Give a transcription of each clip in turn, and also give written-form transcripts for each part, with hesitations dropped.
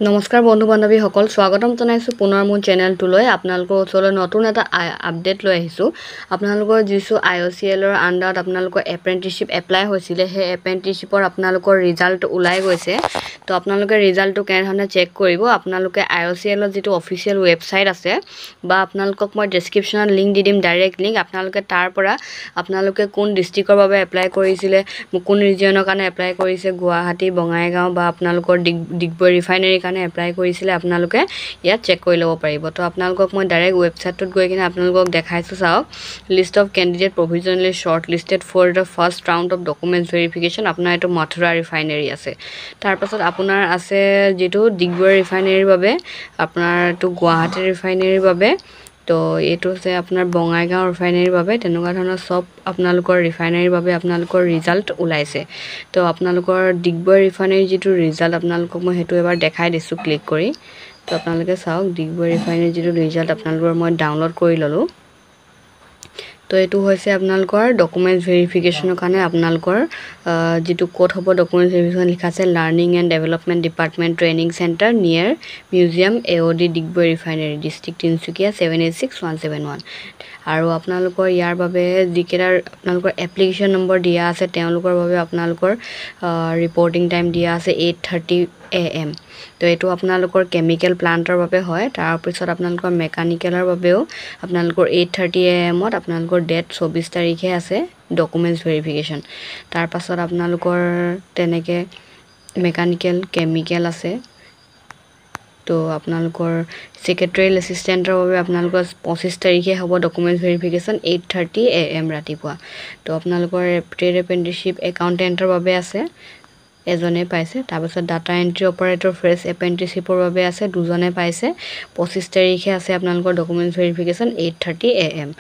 নমস্কাৰ বন্ধু বান্ধৱীসকল স্বাগতম জনাইছোঁ পুনৰ মোৰ চেনেলটোলৈ আপোনালোকৰ ওচৰলৈ নতুন এটা আপডেট লৈ আহিছোঁ আপোনালোকৰ যিটো IOCLৰ আণ্ডাৰত আপোনালোকৰ এপ্ৰেণ্টিছশ্বিপ এপ্লাই হৈছিলে সেই এপ্ৰেণ্টিছশ্বিপৰ আপোনালোকৰ ৰিজাল্ট ওলাই গৈছে তো আপোনালোকে ৰিজাল্টটো কেনেধৰণে চেক কৰিব আপোনালোকে IOCLৰ যিটো অফিচিয়েল ৱেবছাইট আছে বা আপোনালোকক মই ডেছক্ৰিপশ্যনত লিংক দি দিম ডাইৰেক্ট লিংক আপোনালোকে তাৰ পৰা আপোনালোকে কোন ডিষ্ট্ৰিক্টৰ বাবে এপ্লাই কৰিছিলে কোন ৰিজিয়নৰ কাৰণে এপ্লাই কৰিছে গুৱাহাটী বঙাইগাঁও বা আপোনালোকৰ ডিগবৈ ৰিফাইনেৰী কাৰণে এপ্লাই কৰিছিলে আপোনালোকে ইয়াত চেক কৰি ল'ব পাৰিব তো আপোনালোকক মই ডাইৰেক্ট ৱেবছাইটটোত গৈ কিনে আপোনালোকক দেখাইছোঁ চাওক list of candidate provisionally shortlisted for the first round of documents verification আপোনাৰ এইটো মথুৰা ৰিফাইনেৰী আছে তাৰপাছত আপোনাৰ আছে যিটো ডিগবৈ ৰিফাইনেৰীৰ বাবে আপোনাৰ এইটো গুৱাহাটী ৰিফাইনেৰীৰ বাবে তো এইটো আছে আপোনাৰ বঙাইগাঁও ৰিফাইনেৰীৰ বাবে তেনেকুৱা ধৰণৰ সব আপোনালোকৰ ৰিফাইনেৰীৰ বাবে আপোনালোকৰ ৰিজাল্ট ওলাইছে তো আপোনালোকৰ ডিগবৈ ৰিফাইনেৰীৰ যিটো ৰিজাল্ট আপোনালোকক মই সেইটো এবাৰ দেখাই দিছোঁ ক্লিক কৰি তো আপোনালোকে চাওক ডিগবৈ ৰিফাইনেৰীৰ যিটো ৰিজাল্ট আপোনালোকৰ মই ডাউনলোড কৰি ল'লোঁ তো এইটো হৈছে আপোনালোকৰ ডকুমেণ্টছ ভেৰিফিকেশ্যনৰ কাৰণে আপোনালোকৰ যিটো কোড হ'ব ডকুমেণ্টছ ভেৰিফিকেশ্যন লিখা আছে learning and development department training centre near museum AOD Digboi refinery district Tinsukia 786171 আৰু আপোনালোকৰ ইয়াৰ বাবে যিকেইটা আপোনালোকৰ এপ্লিকেশ্যন নম্বৰ দিয়া আছে তেওঁলোকৰ বাবে আপোনালোকৰ ৰিপৰ্টিং টাইম দিয়া আছে 8:30 AM তো এইটো আপোনালোকৰ কেমিকেল প্লান্টৰ বাবে হয় তাৰপিছত আপোনালোকৰ মেকানিকেলৰ বাবেও আপোনালোকৰ 8:30 AM ত আপোনালোকৰ ডেট 24 তাৰিখে আছে ডকুমেণ্টছ ভেৰিফিকেশ্যন তাৰপাছত আপোনালোকৰ তেনেকৈ মেকানিকেল কেমিকেল আছে তো আপোনালোকৰ সেক্ৰেটাৰিয়েল এছিষ্টেণ্টৰ বাবে আপোনালোকৰ 25 তাৰিখে হ'ব ডকুমেণ্টছ ভেৰিফিকেশ্যন 8:30 AM ৰাতিপুৱা তো আপোনালোকৰ ট্ৰেড এপ্ৰেণ্টিছশ্বিপ একাউণ্টেণ্টৰ বাবে আছে এজনে পাইছে তাৰপিছত ডাটা এণ্ট্ৰি অপাৰেটৰ ফ্ৰেছ এপ্ৰেণ্টিছশ্বিপৰ বাবে আছে দুজনে পাইছে 25 তাৰিখে আছে আপোনালোকৰ ডকুমেণ্টছ ভেৰিফিকেশ্যন 8:30 AM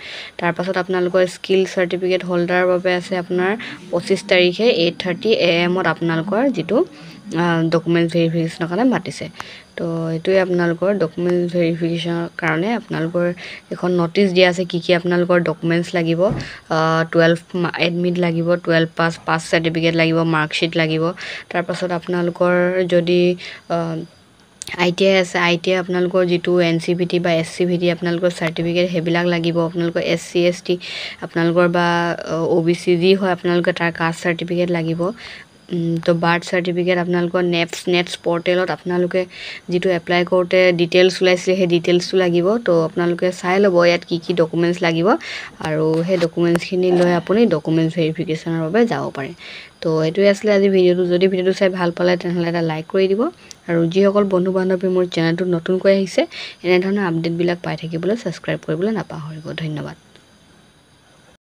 তাৰপাছত আপোনালোকৰ স্কিল চাৰ্টিফিকেট হোল্ডাৰৰ বাবে আছে আপোনাৰ 25 তাৰিখে 8:30 AM ত আপোনালোকৰ যিটো ডকুমেণ্টছ ভেৰিফিকেশ্যনৰ কাৰণে মাতিছে তো এইটোৱে আপোনালোকৰ ডকুমেণ্টছ ভেৰিফিকেশ্যনৰ কাৰণে আপোনালোকৰ এখন নটিচ দিয়া আছে কি আপোনালোকৰ ডকুমেণ্টছ লাগিব 12 এডমিট লাগিব 12 পাছ চাৰ্টিফিকেট লাগিব মাৰ্কশ্বিট লাগিব তাৰপাছত আপোনালোকৰ যদি ITI আছে ITI আপোনালোকৰ যিটো NCVT বা SCVT আপোনালোকৰ চাৰ্টিফিকেট সেইবিলাক লাগিব আপোনালোকৰ SC ST আপোনালোকৰ বা OBC যি হয় আপোনালোকে তাৰ কাষ্ট চাৰ্টিফিকেট লাগিব তো বাৰ্থ চাৰ্টিফিকেট আপোনালোকৰ নেটছ পৰ্টেলত আপোনালোকে যিটো এপ্লাই কৰোঁতে ডিটেইলছ ওলাইছিলে সেই ডিটেইলছটো লাগিব তো আপোনালোকে চাই ল'ব ইয়াত কি ডকুমেণ্টছ লাগিব আৰু সেই ডকুমেণ্টছখিনি লৈ আপুনি ডকুমেণ্টছ ভেৰিফিকেশ্যনৰ বাবে যাব পাৰে তো এইটোৱে আছিলে আজি ভিডিঅ'টো যদি ভিডিঅ'টো চাই ভাল পালে তেনেহ'লে এটা লাইক কৰি দিব আৰু যিসকল বন্ধু বান্ধৱী মোৰ চেনেলটোত নতুনকৈ আহিছে এনেধৰণৰ আপডেটবিলাক পাই থাকিবলৈ ছাবস্ক্ৰাইব কৰিবলৈ নাপাহৰিব ধন্যবাদ